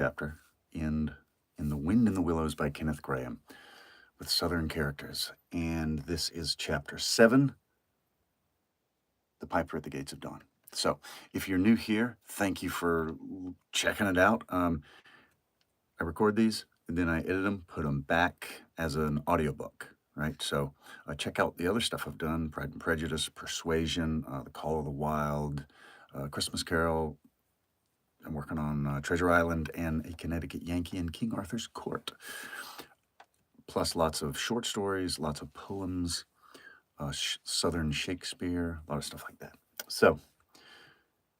chapter in The Wind in the Willows by Kenneth Graham with Southern characters. And this is chapter 7, The Piper at the Gates of Dawn. So if you're new here, thank you for checking it out. I record these, and then I edit them, put them back as an audiobook, right? So check out the other stuff I've done: Pride and Prejudice, Persuasion, The Call of the Wild, Christmas Carol. I'm working on Treasure Island and A Connecticut Yankee in King Arthur's Court. Plus lots of short stories, lots of poems, Southern Shakespeare, a lot of stuff like that. So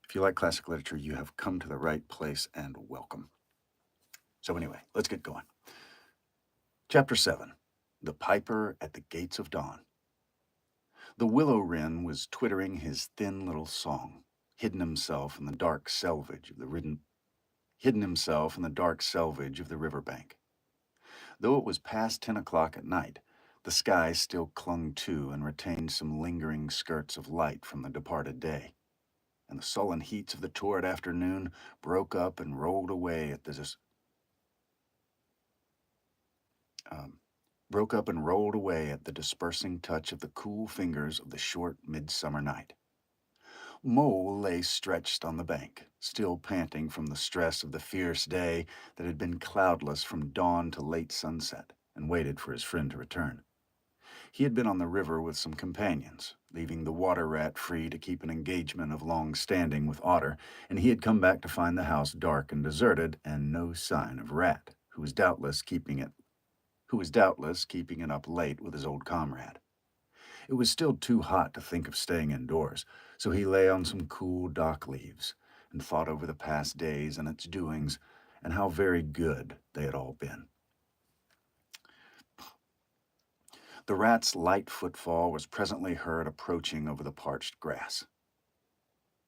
if you like classic literature, you have come to the right place, and welcome. So anyway, let's get going. Chapter 7, The Piper at the Gates of Dawn. The willow wren was twittering his thin little song, hidden himself in the dark selvage of the river bank. Though it was past 10 o'clock at night, the sky still clung to and retained some lingering skirts of light from the departed day, and the sullen heats of the torrid afternoon broke up and rolled away at the dispersing touch of the cool fingers of the short midsummer night. Mole lay stretched on the bank, still panting from the stress of the fierce day that had been cloudless from dawn to late sunset, and waited for his friend to return. He had been on the river with some companions, leaving the water rat free to keep an engagement of long standing with Otter, and he had come back to find the house dark and deserted, and no sign of Rat, who was doubtless keeping it up late with his old comrade. It was still too hot to think of staying indoors, so he lay on some cool dock leaves and thought over the past days and its doings, and how very good they had all been. The rat's light footfall was presently heard approaching over the parched grass.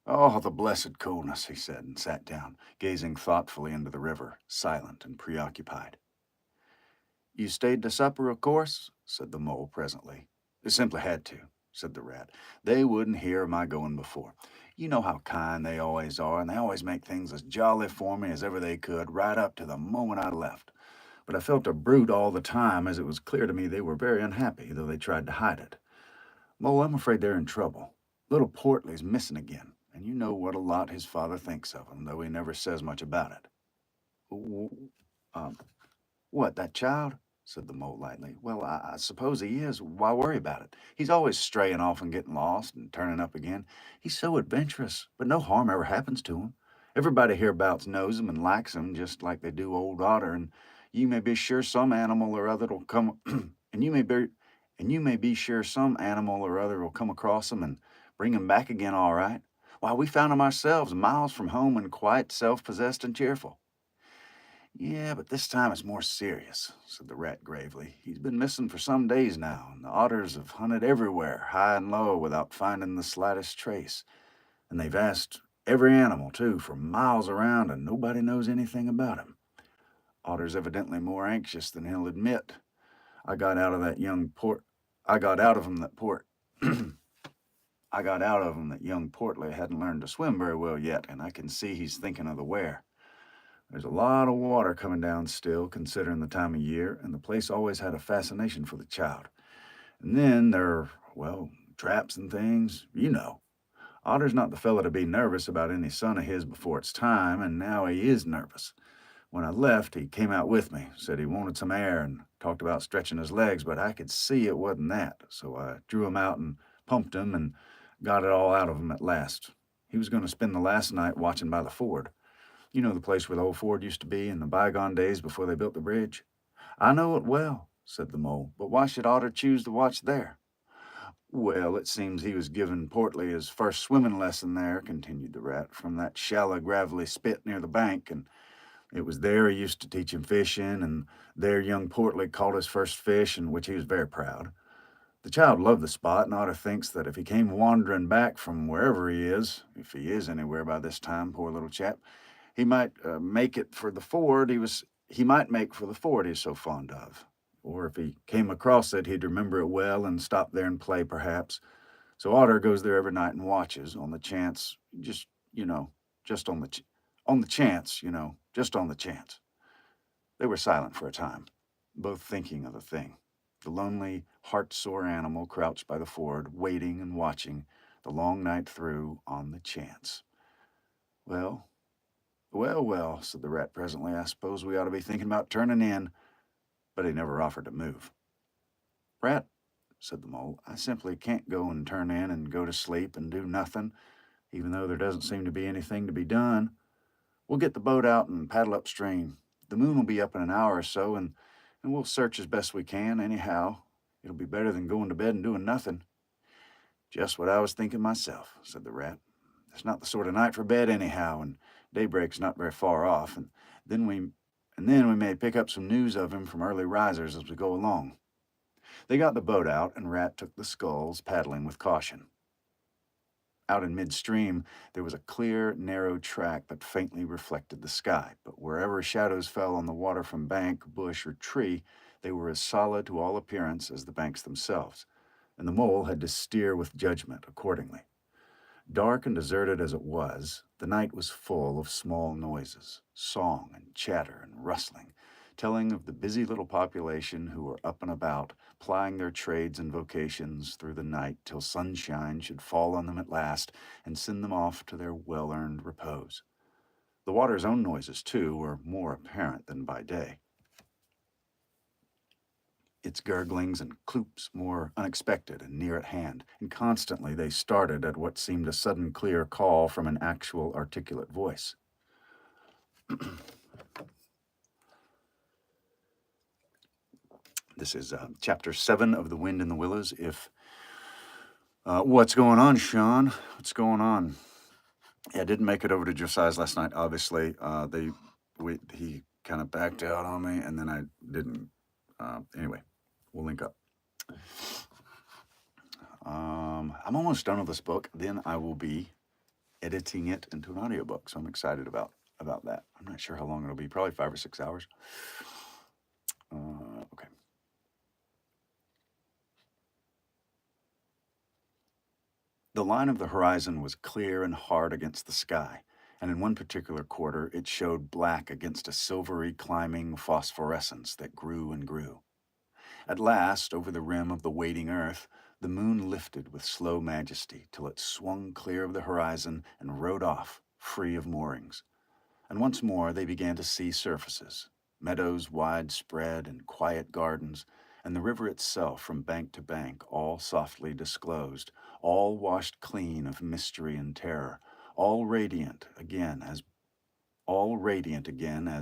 "Oh, the blessed coolness," he said, and sat down, gazing thoughtfully into the river, silent and preoccupied. "You stayed to supper, of course?" said the mole presently. "They simply had to," said the rat. "They wouldn't hear of my going before. You know how kind they always are, and they always make things as jolly for me as ever they could, right up to the moment I left. But I felt a brute all the time, as it was clear to me they were very unhappy, though they tried to hide it. Mole, I'm afraid they're in trouble. Little Portly's missing again, and you know what a lot his father thinks of him, though he never says much about it." "What, that child?" said the mole lightly. "Well, I suppose he is. Why worry about it? He's always straying off and getting lost and turning up again. He's so adventurous, but no harm ever happens to him. Everybody hereabouts knows him and likes him, just like they do old Otter, and you may be sure some animal or other will come and you may be sure some animal or other will come across him and bring him back again all right. Why, we found him ourselves, miles from home, and quite self-possessed and cheerful." "Yeah, but this time it's more serious," said the rat gravely. "He's been missing for some days now, and the otters have hunted everywhere, high and low, without finding the slightest trace. And they've asked every animal, too, for miles around, and nobody knows anything about him. Otter's evidently more anxious than he'll admit. I got out of that young port. I got out of him that port. I got out of him that young Portly hadn't learned to swim very well yet, and I can see he's thinking of the where. There's a lot of water coming down still, considering the time of year, and the place always had a fascination for the child. And then there are, well, traps and things, you know. Otter's not the fellow to be nervous about any son of his before it's time, and now he is nervous. When I left, he came out with me, said he wanted some air, and talked about stretching his legs, but I could see it wasn't that, so I drew him out and pumped him and got it all out of him at last. He was going to spend the last night watching by the ford. You know the place where the old ford used to be in the bygone days before they built the bridge?" "I know it well," said the mole, "but why should Otter choose to watch there?" "Well, it seems he was giving Portly his first swimming lesson there," continued the rat, "from that shallow, gravelly spit near the bank, and it was there he used to teach him fishing, and there young Portly caught his first fish, in which he was very proud. The child loved the spot, and Otter thinks that if he came wandering back from wherever he is, if he is anywhere by this time, poor little chap, he might make it for the ford he might make for the ford he's so fond of. Or if he came across it, he'd remember it well and stop there and play, perhaps. So Otter goes there every night and watches, on the chance, just on the On the chance, just on the chance. They were silent for a time, both thinking of the thing. The lonely, heart-sore animal crouched by the ford, waiting and watching the long night through on the chance. Well, well, said the rat presently. I suppose we ought to be thinking about turning in. But he never offered to move. Rat, said the mole, I simply can't go and turn in and go to sleep and do nothing, even though there doesn't seem to be anything to be done. We'll get the boat out and paddle upstream. The moon will be up in an hour or so, and we'll search as best we can, anyhow. It'll be better than going to bed and doing nothing. Just what I was thinking myself, said the rat. It's not the sort of night for bed, anyhow, and daybreak's not very far off, and then we may pick up some news of him from early risers as we go along. They got the boat out, and Rat took the sculls, paddling with caution. Out in midstream, there was a clear, narrow track that faintly reflected the sky, but wherever shadows fell on the water from bank, bush, or tree, they were as solid to all appearance as the banks themselves, and the mole had to steer with judgment accordingly. Dark and deserted as it was, the night was full of small noises, song and chatter and rustling, telling of the busy little population who were up and about, plying their trades and vocations through the night till sunshine should fall on them at last and send them off to their well-earned repose. The water's own noises, too, were more apparent than by day. Its gurglings and cloops more unexpected and near at hand, and constantly they started at what seemed a sudden clear call from an actual articulate voice. This is Chapter 7 of The Wind in the Willows. What's going on, Sean? What's going on? Yeah, I didn't make it over to Josiah's last night, obviously. He kind of backed out on me, and then I didn't. Anyway, we'll link up. I'm almost done with this book. Then I will be editing it into an audiobook, so I'm excited about that. I'm not sure how long it'll be, probably 5 or 6 hours. Okay. The line of the horizon was clear and hard against the sky, and in one particular quarter it showed black against a silvery climbing phosphorescence that grew and grew. At last, over the rim of the waiting earth, the moon lifted with slow majesty till it swung clear of the horizon and rode off, free of moorings. And once more they began to see surfaces, meadows widespread and quiet gardens, and the river itself from bank to bank, all softly disclosed, all washed clean of mystery and terror, all radiant again as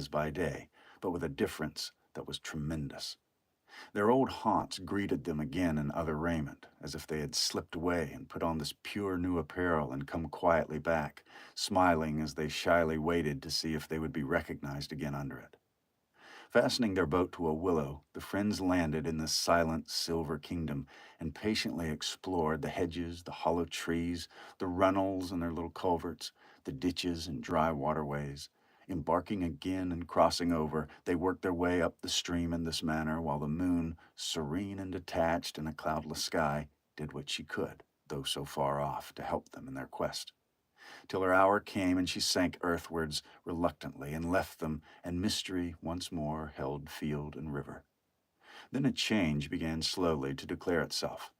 by day, but with a difference that was tremendous. Their old haunts greeted them again in other raiment, as if they had slipped away and put on this pure new apparel and come quietly back, smiling as they shyly waited to see if they would be recognized again under it. Fastening their boat to a willow, the friends landed in this silent silver kingdom and patiently explored the hedges, the hollow trees, the runnels and their little culverts, the ditches and dry waterways. Embarking again and crossing over, they worked their way up the stream in this manner, while the moon, serene and detached in a cloudless sky, did what she could, though so far off, to help them in their quest. Till her hour came and she sank earthwards reluctantly and left them, and mystery once more held field and river. Then a change began slowly to declare itself.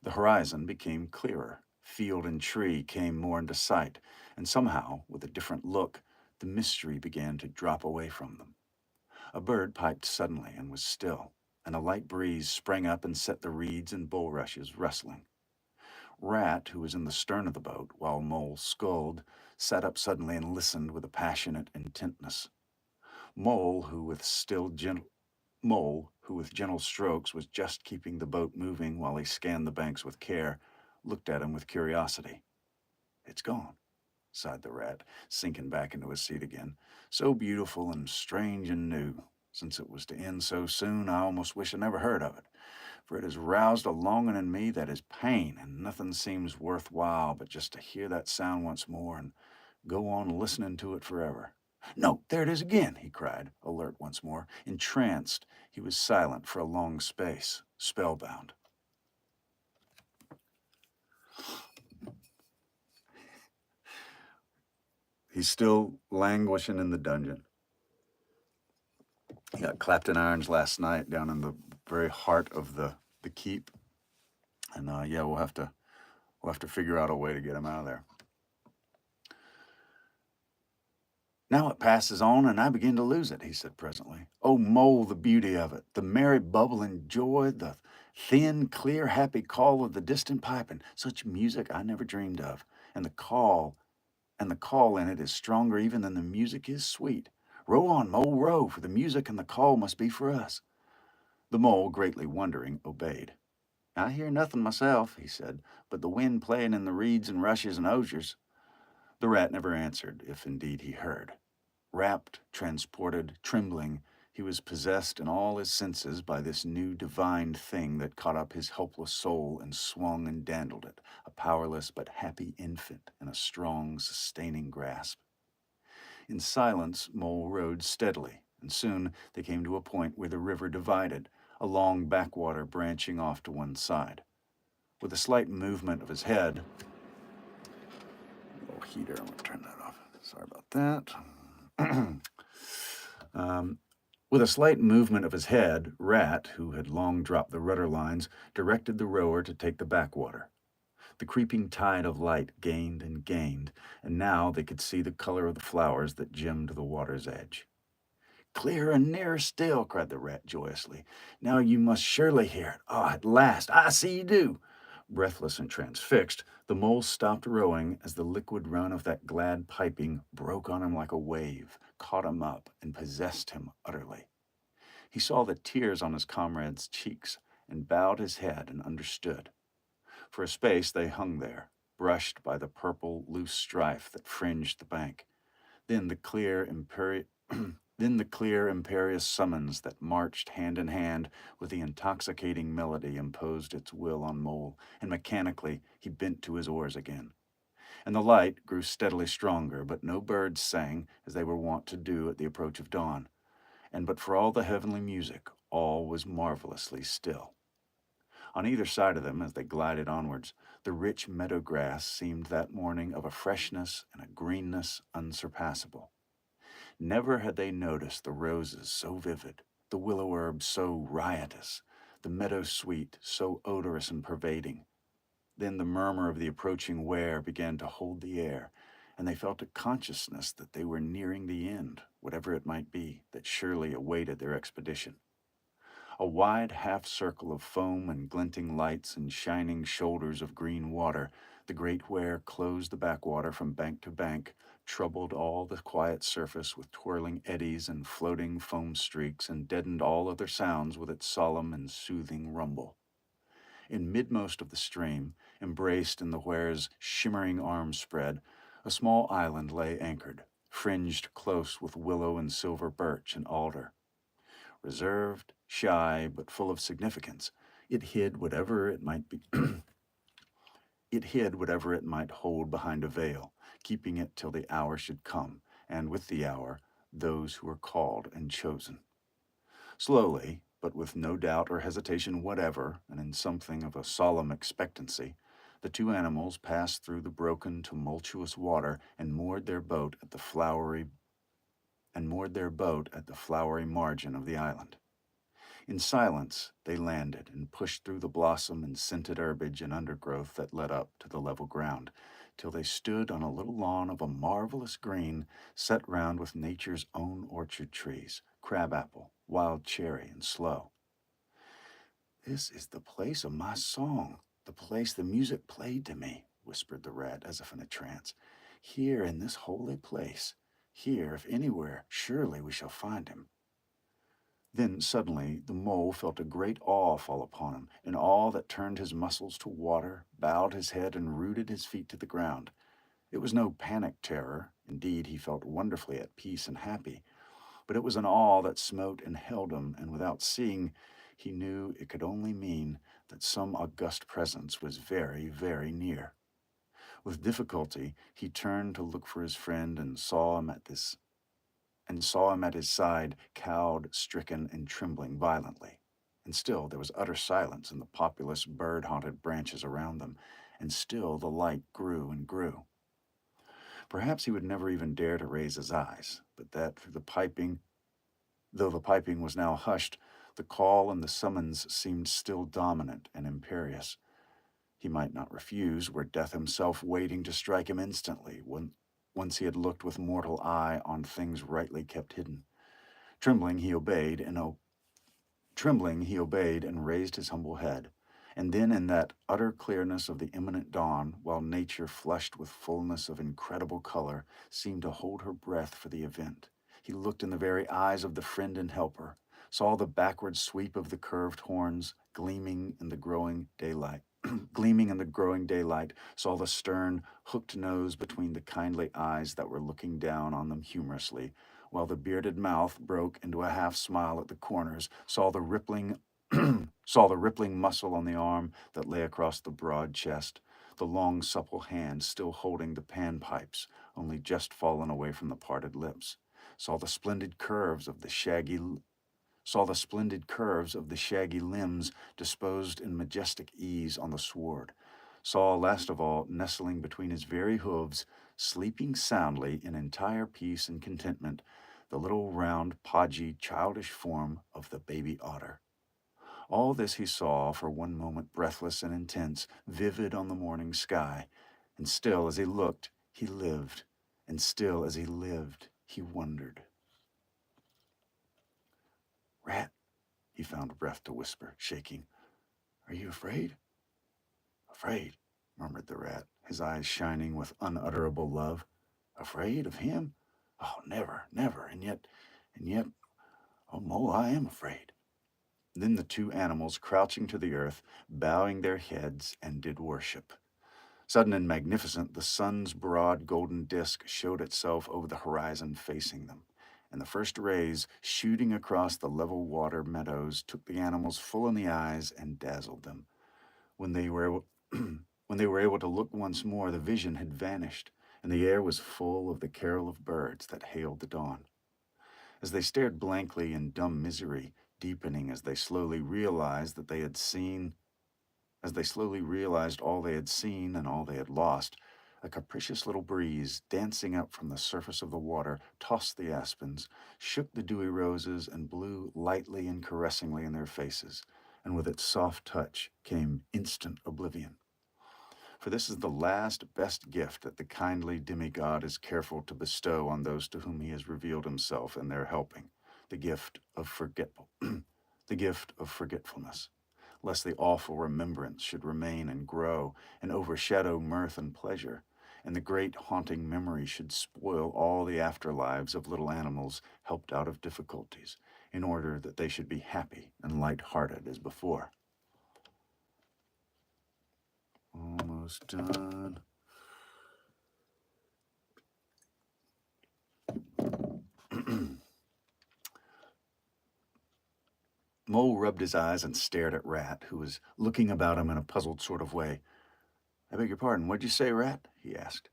The horizon became clearer, field and tree came more into sight, and somehow, with a different look, the mystery began to drop away from them. A bird piped suddenly and was still, and a light breeze sprang up and set the reeds and bulrushes rustling. Rat, who was in the stern of the boat, while Mole sculled, sat up suddenly and listened with a passionate intentness. Mole, who with gentle strokes was just keeping the boat moving while he scanned the banks with care, looked at him with curiosity. "It's gone," sighed the rat, sinking back into his seat again. "So beautiful and strange and new. Since it was to end so soon, I almost wish I never heard of it, for it has roused a longing in me that is pain, and nothing seems worthwhile but just to hear that sound once more and go on listening to it forever. No, there it is again," he cried, alert once more. Entranced, he was silent for a long space, spellbound. He's still languishing in the dungeon. He got clapped in irons last night down in the very heart of the keep, and yeah, we'll have to figure out a way to get him out of there. Now it passes on, and I begin to lose it, he said presently. Oh, Mole, the beauty of it, the merry bubbling joy, the thin, clear, happy call of the distant piping, such music I never dreamed of, and the call in it is stronger even than the music is sweet. Row on, Mole, row, for the music and the call must be for us. The Mole, greatly wondering, obeyed. I hear nothing myself, he said, but the wind playing in the reeds and rushes and osiers. The Rat never answered, if indeed he heard. Rapt, transported, trembling, he was possessed in all his senses by this new divine thing that caught up his helpless soul and swung and dandled it, a powerless but happy infant in a strong, sustaining grasp. In silence, Mole rowed steadily, and soon they came to a point where the river divided, a long backwater branching off to one side. With a slight movement of his head, little heater, I'm going to turn that off. Sorry about that. With a slight movement of his head, Rat, who had long dropped the rudder lines, directed the rower to take the backwater. The creeping tide of light gained and gained, and now they could see the color of the flowers that gemmed the water's edge. Clearer and nearer still, cried the Rat joyously. Now you must surely hear it. Ah, at last, I see you do. Breathless and transfixed, the Mole stopped rowing as the liquid run of that glad piping broke on him like a wave, caught him up, and possessed him utterly. He saw the tears on his comrade's cheeks and bowed his head and understood. For a space they hung there, brushed by the purple, loose strife that fringed the bank. Then the clear, imperious summons that marched hand in hand with the intoxicating melody imposed its will on Mole, and mechanically he bent to his oars again. And the light grew steadily stronger, but no birds sang as they were wont to do at the approach of dawn. And but for all the heavenly music, all was marvelously still. On either side of them, as they glided onwards, the rich meadow grass seemed that morning of a freshness and a greenness unsurpassable. Never had they noticed the roses so vivid, the willow herb so riotous, the meadow sweet so odorous and pervading. Then the murmur of the approaching weir began to hold the air, and they felt a consciousness that they were nearing the end, whatever it might be, that surely awaited their expedition. A wide half-circle of foam and glinting lights and shining shoulders of green water, the great weir closed the backwater from bank to bank, troubled all the quiet surface with twirling eddies and floating foam streaks, and deadened all other sounds with its solemn and soothing rumble. In midmost of the stream, embraced in the weir's shimmering arms spread, a small island lay anchored, fringed close with willow and silver birch and alder. Reserved, shy, but full of significance, it hid whatever it might be. It hid whatever it might hold behind a veil, keeping it till the hour should come, and with the hour, those who were called and chosen. Slowly, but with no doubt or hesitation whatever, and in something of a solemn expectancy, the two animals passed through the broken, tumultuous water and moored their boat at the flowery margin of the island. In silence, they landed and pushed through the blossom and scented herbage and undergrowth that led up to the level ground, till they stood on a little lawn of a marvelous green, set round with nature's own orchard trees, crabapple, wild cherry, and sloe. This is the place of my song, the place the music played to me, whispered the Rat as if in a trance. Here in this holy place, here, if anywhere, surely we shall find him. Then suddenly the Mole felt a great awe fall upon him, an awe that turned his muscles to water, bowed his head, and rooted his feet to the ground. It was no panic terror. Indeed, he felt wonderfully at peace and happy. But it was an awe that smote and held him, and without seeing, he knew it could only mean that some august presence was very, very near. With difficulty, he turned to look for his friend and saw him at his side, cowed, stricken, and trembling violently. And still there was utter silence in the populous, bird-haunted branches around them, and still the light grew and grew. Perhaps he would never even dare to raise his eyes, but that through the piping, though the piping was now hushed, the call and the summons seemed still dominant and imperious. He might not refuse, were death himself waiting to strike him instantly, once he had looked with mortal eye on things rightly kept hidden. Trembling, he obeyed, and raised his humble head. And then, in that utter clearness of the imminent dawn, while nature, flushed with fullness of incredible color, seemed to hold her breath for the event, he looked in the very eyes of the friend and helper, saw the backward sweep of the curved horns gleaming in the growing daylight. Gleaming in the growing daylight, saw the stern, hooked nose between the kindly eyes that were looking down on them humorously, while the bearded mouth broke into a half smile at the corners, saw the rippling muscle on the arm that lay across the broad chest, the long supple hand still holding the panpipes, only just fallen away from the parted lips, saw the splendid curves of the shaggy limbs disposed in majestic ease on the sward, saw, last of all, nestling between his very hooves, sleeping soundly in entire peace and contentment, the little round, podgy, childish form of the baby otter. All this he saw for one moment, breathless and intense, vivid on the morning sky, and still as he looked, he lived, and still as he lived, he wondered. "Rat," he found breath to whisper, shaking. "Are you afraid?" "Afraid," murmured the rat, his eyes shining with unutterable love. "Afraid of him? Oh, never, never. And yet, oh, Mole, I am afraid." Then the two animals, crouching to the earth, bowing their heads, and did worship. Sudden and magnificent, the sun's broad golden disk showed itself over the horizon facing them, and the first rays, shooting across the level water meadows, took the animals full in the eyes and dazzled them. When they were able, when they were able to look once more, the vision had vanished, and the air was full of the carol of birds that hailed the dawn. As they stared blankly in dumb misery, deepening as they slowly realized all they had seen and all they had lost, a capricious little breeze, dancing up from the surface of the water, tossed the aspens, shook the dewy roses, and blew lightly and caressingly in their faces, and with its soft touch came instant oblivion. For this is the last best gift that the kindly demigod is careful to bestow on those to whom he has revealed himself in their helping, the gift of the gift of forgetfulness, lest the awful remembrance should remain and grow and overshadow mirth and pleasure, and the great haunting memory should spoil all the afterlives of little animals helped out of difficulties, in order that they should be happy and light-hearted as before. Almost done. Mole rubbed his eyes and stared at Rat, who was looking about him in a puzzled sort of way. "I beg your pardon, what'd you say, Rat?" he asked.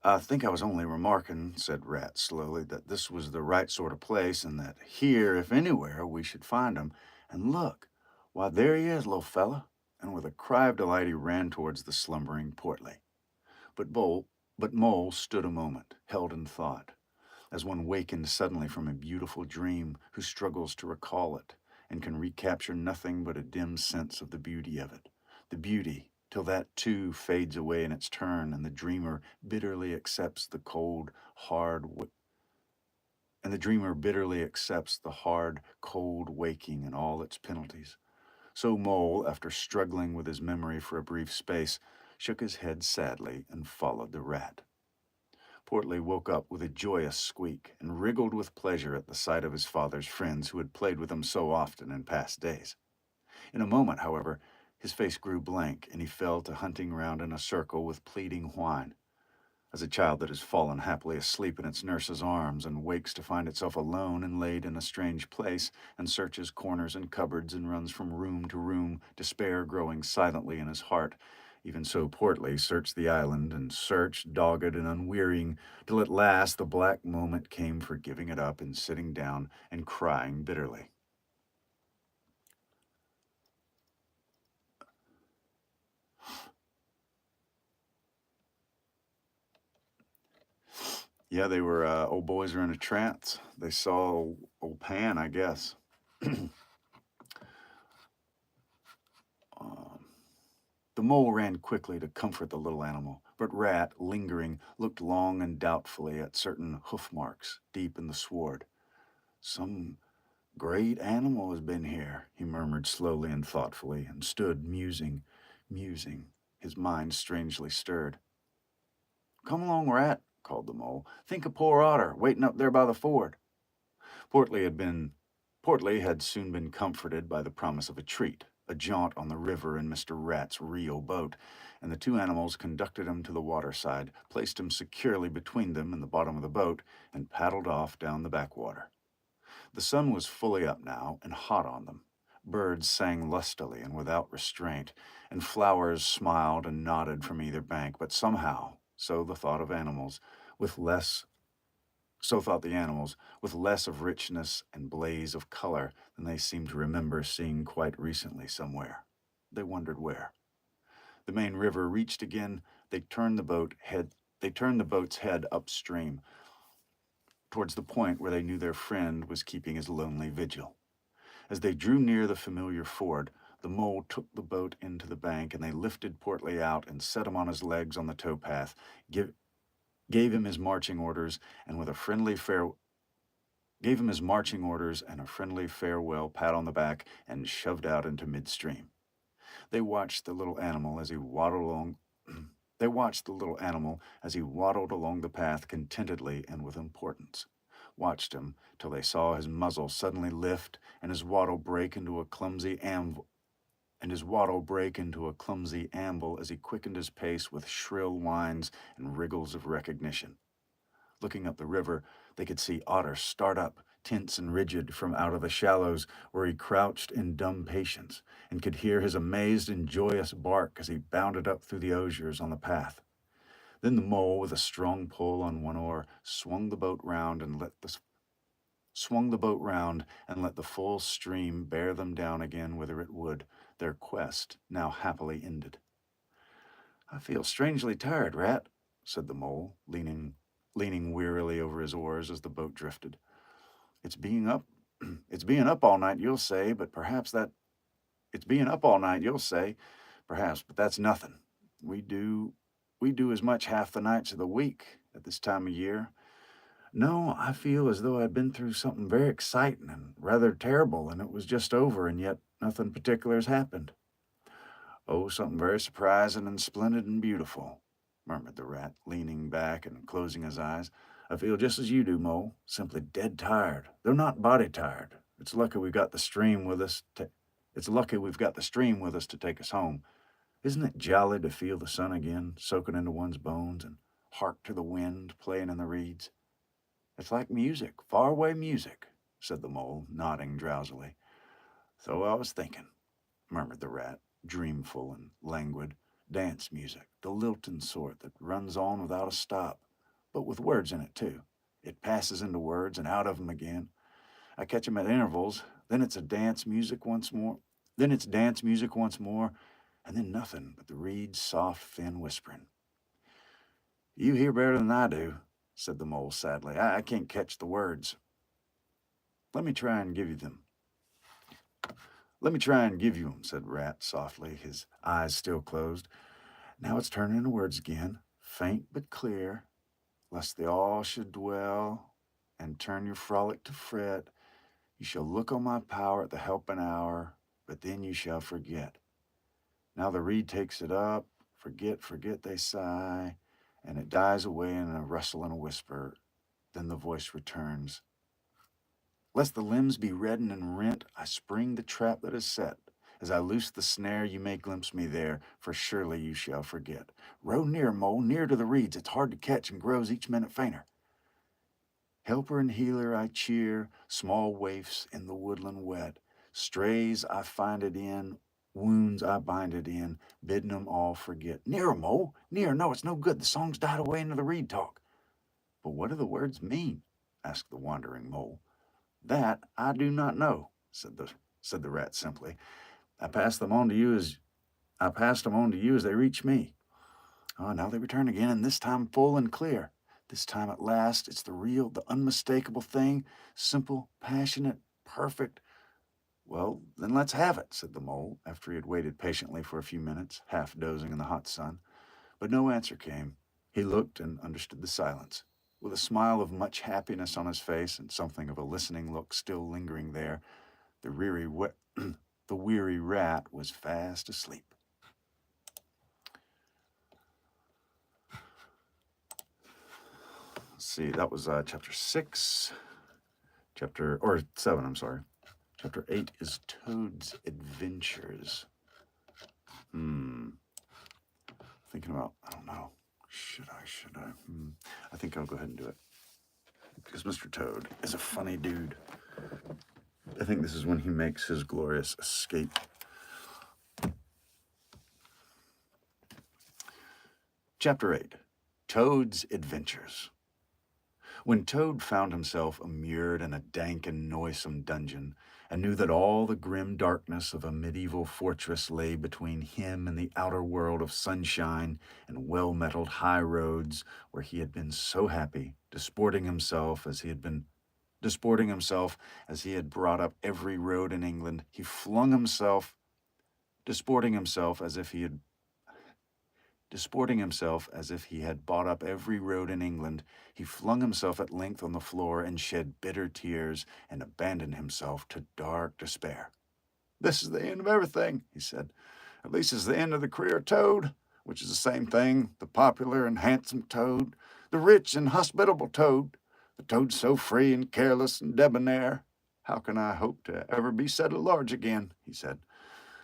"I think I was only remarking," said Rat slowly, "that this was the right sort of place, and that here, if anywhere, we should find him. And look, why, there he is, little fella." And with a cry of delight, he ran towards the slumbering Portly. But Mole stood a moment, held in thought, as one wakened suddenly from a beautiful dream, who struggles to recall it, and can recapture nothing but a dim sense of the beauty of it. The beauty, till that too fades away in its turn, and the dreamer bitterly accepts the hard, cold waking and all its penalties. So Mole, after struggling with his memory for a brief space, shook his head sadly and followed the rat. Portly woke up with a joyous squeak and wriggled with pleasure at the sight of his father's friends who had played with him so often in past days. In a moment, however, his face grew blank, and he fell to hunting round in a circle with pleading whine, as a child that has fallen happily asleep in its nurse's arms and wakes to find itself alone and laid in a strange place, and searches corners and cupboards and runs from room to room, despair growing silently in his heart. Even so Portly searched the island, and searched, dogged and unwearying, till at last the black moment came for giving it up and sitting down and crying bitterly. Yeah, they were, old boys are in a trance. They saw old Pan, I guess. Um, the mole ran quickly to comfort the little animal, but Rat, lingering, looked long and doubtfully at certain hoof marks deep in the sward. Some great animal has been here, he murmured slowly and thoughtfully, and stood musing, his mind strangely stirred. Come along, Rat, called the mole. Think of poor Otter, waiting up there by the ford. Portly had soon been comforted by the promise of a treat, a jaunt on the river in Mr. Rat's real boat, and the two animals conducted him to the waterside, placed him securely between them and the bottom of the boat, and paddled off down the backwater. The sun was fully up now and hot on them. Birds sang lustily and without restraint, and flowers smiled and nodded from either bank, but somehow, so thought the animals, with less of richness and blaze of color than they seemed to remember seeing quite recently somewhere. They wondered where. The main river reached again, they turned the boat's head upstream, towards the point where they knew their friend was keeping his lonely vigil. As they drew near the familiar ford, the mole took the boat into the bank, and they lifted Portly out and set him on his legs on the towpath, gave him his marching orders, and with a friendly gave him his marching orders and a friendly farewell pat on the back, and shoved out into midstream. They watched the little animal as he waddled along. They watched the little animal as he waddled along the path contentedly and with importance. Watched him till they saw his muzzle suddenly lift and his waddle break into a clumsy amble. As he quickened his pace with shrill whines and wriggles of recognition. Looking up the river, they could see Otter start up, tense and rigid, from out of the shallows where he crouched in dumb patience, and could hear his amazed and joyous bark as he bounded up through the osiers on the path. Then the mole, with a strong pull on one oar, swung the boat round and let the full stream bear them down again whither it would, their quest now happily ended. I feel strangely tired, Rat, said the mole, leaning wearily over his oars as the boat drifted. It's being up it's being up all night, you'll say, but that's nothing. We do as much half the nights of the week at this time of year. No, I feel as though I'd been through something very exciting and rather terrible, and it was just over, and yet nothing particular has happened. Oh, something very surprising and splendid and beautiful, murmured the Rat, leaning back and closing his eyes. I feel just as you do, Mole, simply dead tired, though not body tired. It's lucky we've got the stream with us to take us home. Isn't it jolly to feel the sun again, soaking into one's bones, and hark to the wind playing in the reeds? It's like music, faraway music, said the Mole, nodding drowsily. So I was thinking, murmured the Rat, dreamful and languid. Dance music, the lilting sort that runs on without a stop, but with words in it too. It passes into words and out of 'em again. I catch 'em at intervals, then it's dance music once more, and then nothing but the reeds' soft, thin whispering. You hear better than I do, said the Mole sadly. I can't catch the words. Let me try and give you them. Said Rat softly, his eyes still closed. Now it's turning into words again, faint but clear, lest they all should dwell and turn your frolic to fret. You shall look on my power at the helping hour, but then you shall forget. Now the reed takes it up, forget, they sigh, and it dies away in a rustle and a whisper. Then the voice returns. Lest the limbs be reddened and rent, I spring the trap that is set. As I loose the snare, you may glimpse me there, for surely you shall forget. Row near, Mole, near to the reeds. It's hard to catch and grows each minute fainter. Helper and healer I cheer, small waifs in the woodland wet. Strays I find it in, wounds I bind it in, bidding 'em all forget. Nearer, Mole, near. No, it's no good. The song's died away into the reed talk. But what do the words mean? Asked the wandering Mole. That I do not know, said the Rat simply. I passed them on to you as they reached me. Oh, now they return again, and this time full and clear. This time at last, it's the real, the unmistakable thing. Simple, passionate, perfect. Well, then let's have it, said the mole, after he had waited patiently for a few minutes, half dozing in the hot sun. But no answer came. He looked and understood the silence. With a smile of much happiness on his face and something of a listening look still lingering there, the the weary rat was fast asleep. Let's see, that was chapter 6. Chapter 7, I'm sorry. Chapter 8 is Toad's Adventures. Thinking about, I don't know. Should I? I think I'll go ahead and do it. Because Mr. Toad is a funny dude. I think this is when he makes his glorious escape. Chapter 8, Toad's Adventures. When Toad found himself immured in a dank and noisome dungeon, and knew that all the grim darkness of a medieval fortress lay between him and the outer world of sunshine and well-metalled high roads where he had been so happy, disporting himself as he had brought up every road in England, he flung himself, disporting himself as if he had bought up every road in England, he flung himself at length on the floor and shed bitter tears and abandoned himself to dark despair. "This is the end of everything," he said. "At least it's the end of the career Toad, which is the same thing, the popular and handsome Toad, the rich and hospitable Toad, the Toad so free and careless and debonair. How can I hope to ever be set at large again," he said,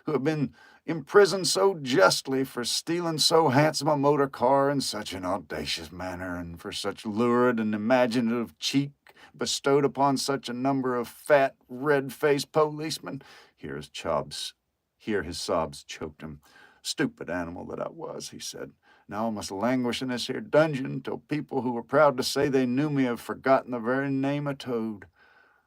"who have been imprisoned so justly for stealing so handsome a motor car in such an audacious manner, and for such lurid and imaginative cheek bestowed upon such a number of fat, red-faced policemen?" Here his sobs choked him. "Stupid animal that I was," he said. "Now I must languish in this here dungeon till people who were proud to say they knew me have forgotten the very name of Toad.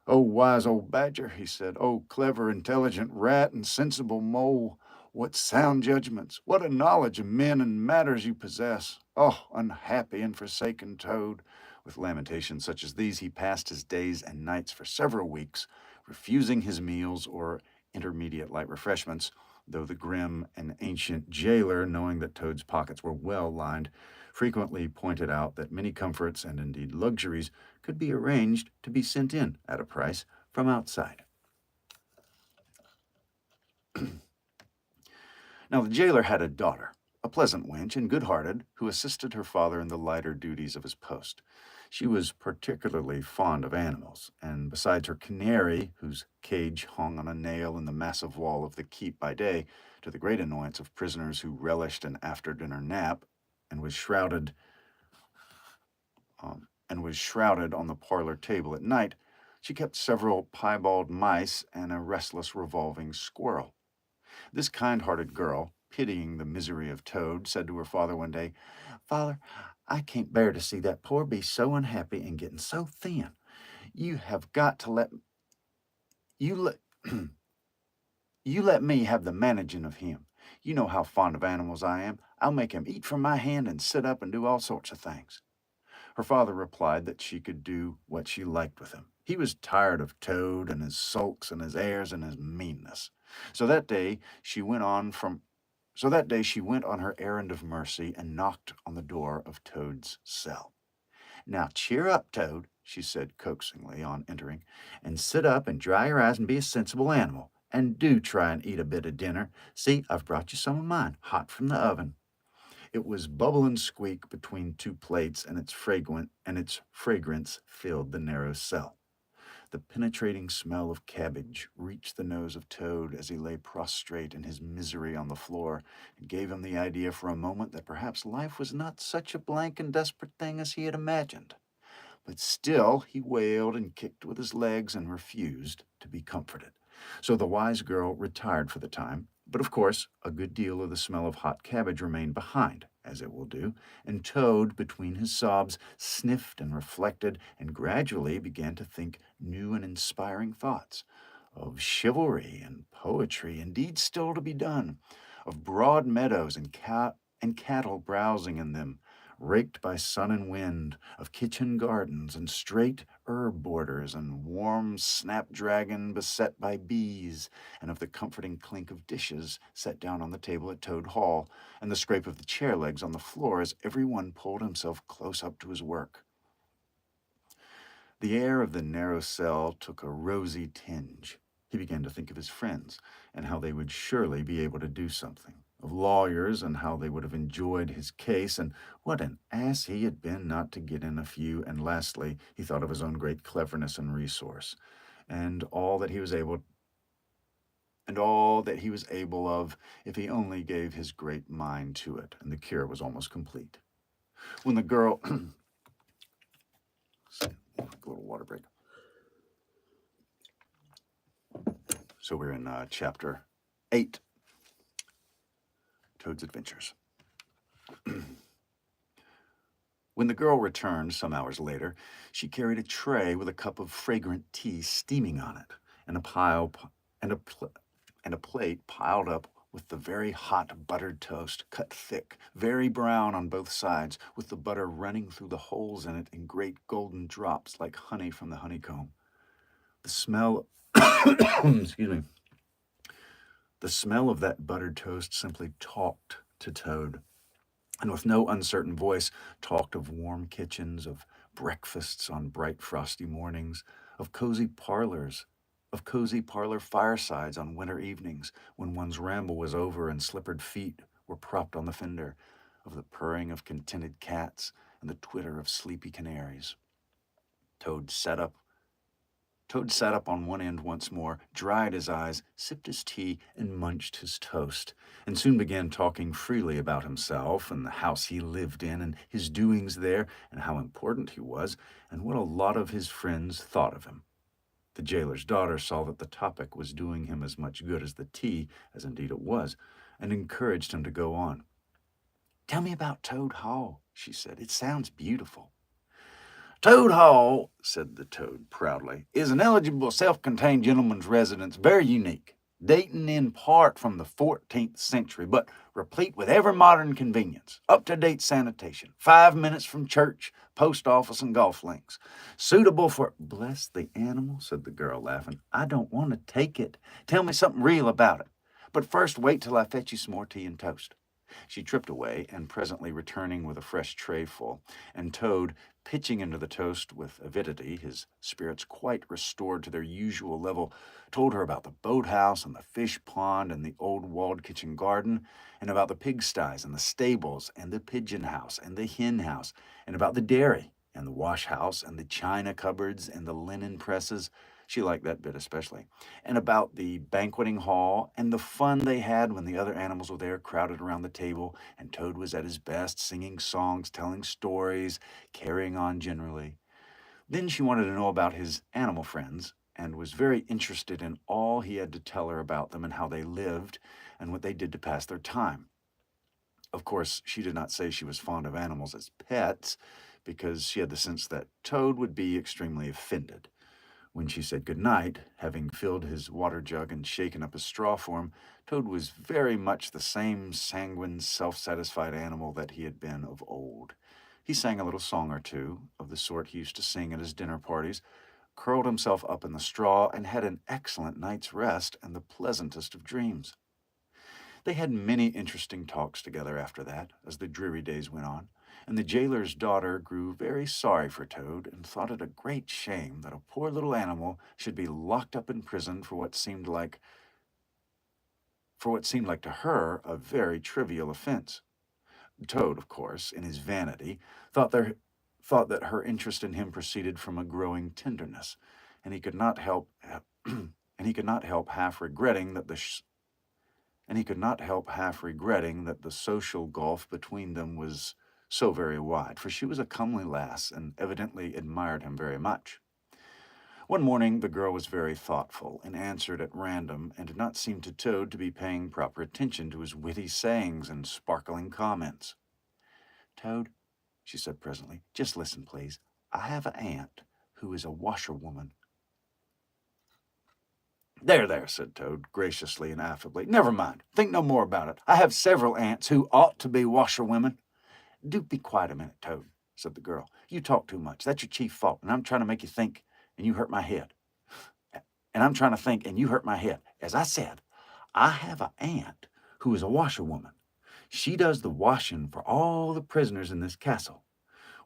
Oh, wise old badger," he said. "Oh, clever, intelligent rat and sensible mole. What sound judgments, what a knowledge of men and matters you possess. Oh, unhappy and forsaken Toad." With lamentations such as these, he passed his days and nights for several weeks, refusing his meals or intermediate light refreshments, though the grim and ancient jailer, knowing that Toad's pockets were well lined, frequently pointed out that many comforts and indeed luxuries could be arranged to be sent in at a price from outside. Now the jailer had a daughter, a pleasant wench and good-hearted, who assisted her father in the lighter duties of his post. She was particularly fond of animals, and besides her canary, whose cage hung on a nail in the massive wall of the keep by day, to the great annoyance of prisoners who relished an after-dinner nap, and was shrouded on the parlor table at night, she kept several piebald mice and a restless revolving squirrel. This kind-hearted girl, pitying the misery of Toad, said to her father one day, "Father, I can't bear to see that poor beast so unhappy and getting so thin. You have got to let you let me have the managing of him. You know how fond of animals I am. I'll make him eat from my hand and sit up and do all sorts of things." Her father replied that she could do what she liked with him. He was tired of Toad and his sulks and his airs and his meanness. So that day she went on her errand of mercy and knocked on the door of Toad's cell. "Now cheer up, Toad," she said coaxingly on entering, "and sit up and dry your eyes and be a sensible animal. And do try and eat a bit of dinner. See, I've brought you some of mine, hot from the oven." It was bubble and squeak between two plates, and its fragrance filled the narrow cell. The penetrating smell of cabbage reached the nose of Toad as he lay prostrate in his misery on the floor, and gave him the idea for a moment that perhaps life was not such a blank and desperate thing as he had imagined. But still he wailed and kicked with his legs and refused to be comforted. So the wise girl retired for the time, but of course a good deal of the smell of hot cabbage remained behind, as it will do, and Toad, between his sobs, sniffed and reflected, and gradually began to think new and inspiring thoughts of chivalry and poetry, indeed still to be done, of broad meadows and cattle browsing in them, raked by sun and wind, of kitchen gardens and straight herb borders and warm snapdragon beset by bees, and of the comforting clink of dishes set down on the table at Toad Hall, and the scrape of the chair legs on the floor as everyone pulled himself close up to his work. The air of the narrow cell took a rosy tinge. He began to think of his friends and how they would surely be able to do something, of lawyers and how they would have enjoyed his case, and what an ass he had been not to get in a few, and lastly, he thought of his own great cleverness and resource, and all that he was able of if he only gave his great mind to it, and the cure was almost complete. When the girl a little water break. So we're in chapter 8, Toad's Adventures. When the girl returned some hours later, she carried a tray with a cup of fragrant tea steaming on it, and a plate piled up with the very hot buttered toast, cut thick, very brown on both sides, with the butter running through the holes in it in great golden drops like honey from the honeycomb. The smell excuse me. The smell of that buttered toast simply talked to Toad, and with no uncertain voice talked of warm kitchens, of breakfasts on bright frosty mornings, of cozy parlor firesides on winter evenings when one's ramble was over and slippered feet were propped on the fender, of the purring of contented cats and the twitter of sleepy canaries. Toad sat up on one end once more, dried his eyes, sipped his tea, and munched his toast, and soon began talking freely about himself and the house he lived in and his doings there and how important he was and what a lot of his friends thought of him. The jailer's daughter saw that the topic was doing him as much good as the tea, as indeed it was, and encouraged him to go on. "Tell me about Toad Hall," she said. "It sounds beautiful." "Toad Hall," said the Toad proudly, "is an eligible self-contained gentleman's residence, very unique, dating in part from the 14th century, but replete with every modern convenience, up-to-date sanitation, 5 minutes from church, post office, and golf links. Suitable for—" "Bless the animal," said the girl, laughing. "I don't want to take it. Tell me something real about it. But first wait till I fetch you some more tea and toast." She tripped away, and presently returning with a fresh tray full, and Toad, pitching into the toast with avidity, his spirits quite restored to their usual level, told her about the boathouse and the fish pond and the old walled kitchen garden, and about the pigsties and the stables and the pigeon house and the hen house, and about the dairy and the wash house and the china cupboards and the linen presses. She liked that bit especially. And about the banqueting hall and the fun they had when the other animals were there crowded around the table, and Toad was at his best, singing songs, telling stories, carrying on generally. Then she wanted to know about his animal friends, and was very interested in all he had to tell her about them and how they lived and what they did to pass their time. Of course, she did not say she was fond of animals as pets, because she had the sense that Toad would be extremely offended. When she said good night, having filled his water jug and shaken up his straw for him, Toad was very much the same sanguine, self-satisfied animal that he had been of old. He sang a little song or two, of the sort he used to sing at his dinner parties, curled himself up in the straw, and had an excellent night's rest and the pleasantest of dreams. They had many interesting talks together after that, as the dreary days went on, and the jailer's daughter grew very sorry for Toad and thought it a great shame that a poor little animal should be locked up in prison for what seemed like to her a very trivial offense. Toad, of course, in his vanity, thought that her interest in him proceeded from a growing tenderness, and he could not help half regretting that the social gulf between them was so very wide, for she was a comely lass and evidently admired him very much. One morning the girl was very thoughtful and answered at random, and did not seem to Toad to be paying proper attention to his witty sayings and sparkling comments. "Toad," she said presently, "just listen, please. I have an aunt who is a washerwoman." "There," said Toad, graciously and affably. "Never mind. Think no more about it. I have several aunts who ought to be washerwomen." Do be quiet a minute, Toad, said the girl. You talk too much. That's your chief fault, and I'm trying to make you think, and you hurt my head. And I'm trying to think, and you hurt my head. As I said, I have an aunt who is a washerwoman. She does the washing for all the prisoners in this castle.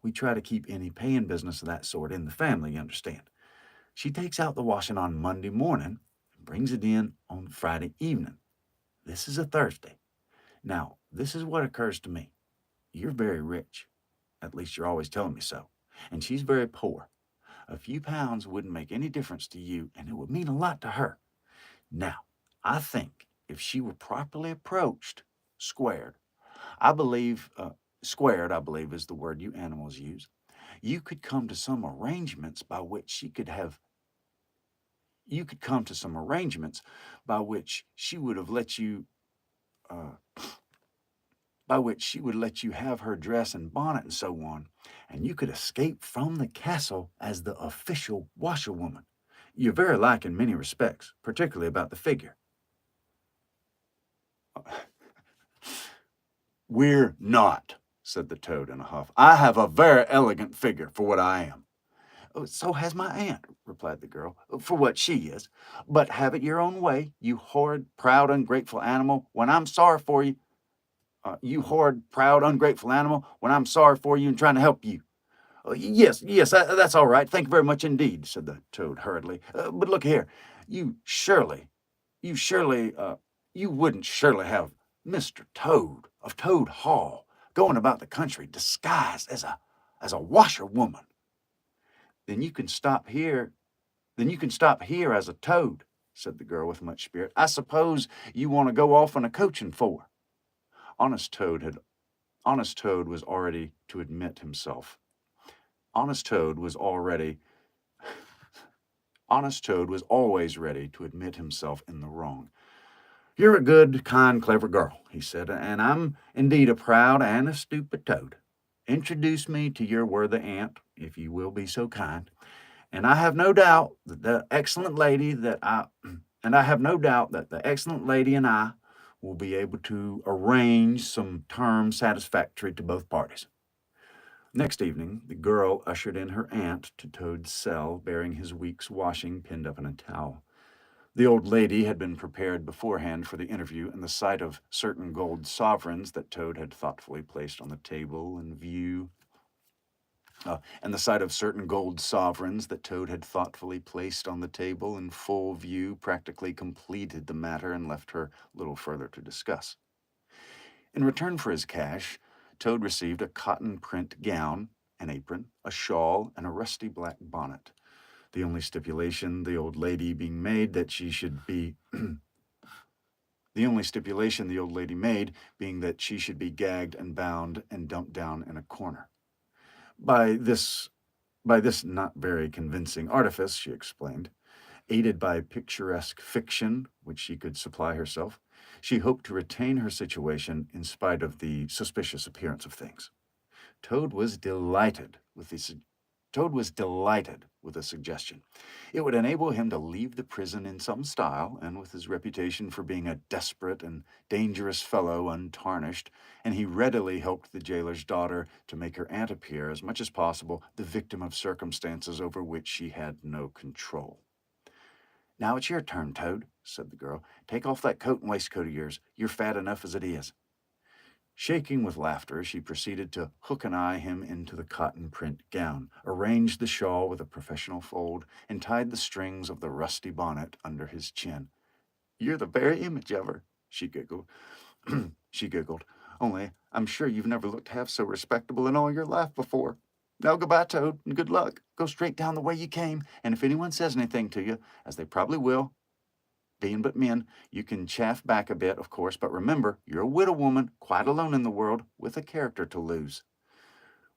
We try to keep any paying business of that sort in the family, you understand. She takes out the washing on Monday morning and brings it in on Friday evening. This is a Thursday. Now, this is what occurs to me. You're very rich. At least you're always telling me so. And she's very poor. A few pounds wouldn't make any difference to you, and it would mean a lot to her. Now, I think if she were properly approached, squared, I believe, squared, I believe is the word you animals use, you could come to some arrangements by which she could have, you could come to some arrangements by which she would have let you, by which she would let you have her dress and bonnet and so on, and you could escape from the castle as the official washerwoman. You're very like in many respects, particularly about the figure. We're not, said the Toad in a huff. I have a very elegant figure for what I am. Oh, so has my aunt, replied the girl, for what she is. But have it your own way, you horrid, proud, ungrateful animal, when I'm sorry for you. You horrid, proud, ungrateful animal, when I'm sorry for you and trying to help you. Yes, that's all right. Thank you very much indeed, said the Toad hurriedly. But look here, you wouldn't surely have Mr. Toad of Toad Hall going about the country disguised as a washerwoman. Then you can stop here as a toad, said the girl with much spirit. I suppose you want to go off on a coaching for. Honest Toad was already to admit himself. Honest Toad was always ready to admit himself in the wrong. You're a good, kind, clever girl, he said, and I'm indeed a proud and a stupid toad. Introduce me to your worthy aunt, if you will be so kind, and I have no doubt that the excellent lady and I will be able to arrange some terms satisfactory to both parties. Next evening, the girl ushered in her aunt to Toad's cell, bearing his week's washing pinned up in a towel. The old lady had been prepared beforehand for the interview, and the sight of certain gold sovereigns that Toad had thoughtfully placed on the table in view, full view practically completed the matter and left her little further to discuss. In return for his cash, Toad received a cotton print gown, an apron, a shawl, and a rusty black bonnet. The only stipulation the old lady made being that she should be gagged and bound and dumped down in a corner. By this not very convincing artifice, she explained, aided by picturesque fiction, which she could supply herself, she hoped to retain her situation in spite of the suspicious appearance of things. Toad was delighted with the suggestion. It would enable him to leave the prison in some style, and with his reputation for being a desperate and dangerous fellow untarnished, and he readily helped the jailer's daughter to make her aunt appear as much as possible the victim of circumstances over which she had no control. Now it's your turn, Toad, said the girl. Take off that coat and waistcoat of yours. You're fat enough as it is. Shaking with laughter, she proceeded to hook and eye him into the cotton print gown, arranged the shawl with a professional fold, and tied the strings of the rusty bonnet under his chin. You're the very image of her, she giggled. Only I'm sure you've never looked half so respectable in all your life before. Now goodbye, Toad, and good luck. Go straight down the way you came, and if anyone says anything to you, as they probably will, being but men, you can chaff back a bit, of course, but remember, you're a widow woman, quite alone in the world, with a character to lose.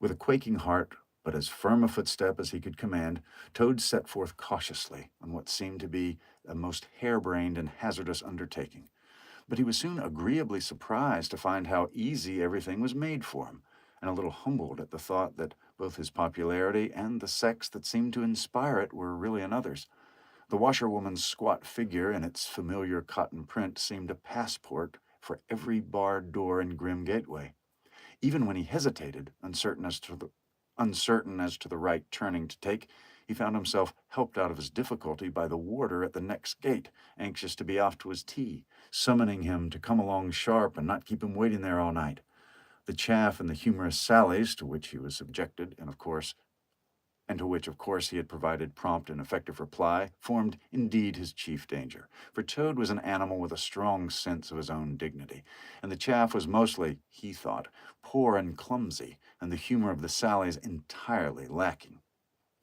With a quaking heart, but as firm a footstep as he could command, Toad set forth cautiously on what seemed to be a most harebrained and hazardous undertaking. But he was soon agreeably surprised to find how easy everything was made for him, and a little humbled at the thought that both his popularity and the sex that seemed to inspire it were really another's. The washerwoman's squat figure in its familiar cotton print seemed a passport for every barred door and grim gateway. Even when he hesitated, uncertain as to the right turning to take, he found himself helped out of his difficulty by the warder at the next gate, anxious to be off to his tea, summoning him to come along sharp and not keep him waiting there all night. The chaff and the humorous sallies to which he was subjected, and to which, of course, he had provided prompt and effective reply, formed indeed his chief danger. For Toad was an animal with a strong sense of his own dignity, and the chaff was mostly, he thought, poor and clumsy, and the humor of the sallies entirely lacking.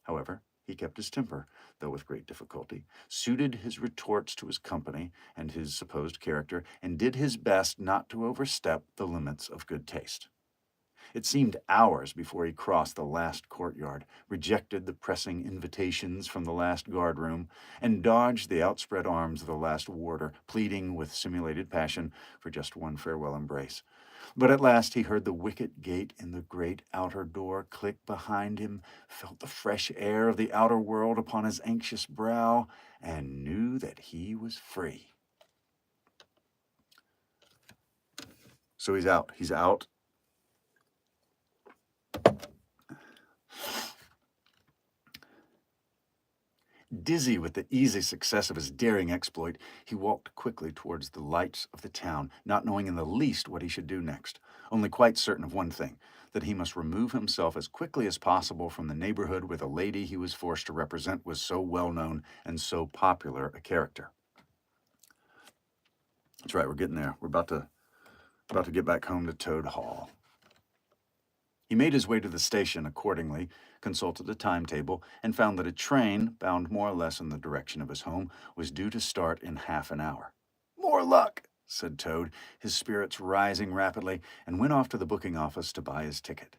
However, he kept his temper, though with great difficulty, suited his retorts to his company and his supposed character, and did his best not to overstep the limits of good taste. It seemed hours before he crossed the last courtyard, rejected the pressing invitations from the last guardroom, and dodged the outspread arms of the last warder, pleading with simulated passion for just one farewell embrace. But at last he heard the wicket gate in the great outer door click behind him, felt the fresh air of the outer world upon his anxious brow, and knew that he was free. So he's out. He's out. Dizzy with the easy success of his daring exploit, he walked quickly towards the lights of the town, not knowing in the least what he should do next, only quite certain of one thing, that he must remove himself as quickly as possible from the neighborhood where the lady he was forced to represent was so well known and so popular a character. That's right, we're getting there. We're about to get back home to Toad Hall. He made his way to the station accordingly, consulted a timetable, and found that a train, bound more or less in the direction of his home, was due to start in half an hour. "More luck," said Toad, his spirits rising rapidly, and went off to the booking office to buy his ticket.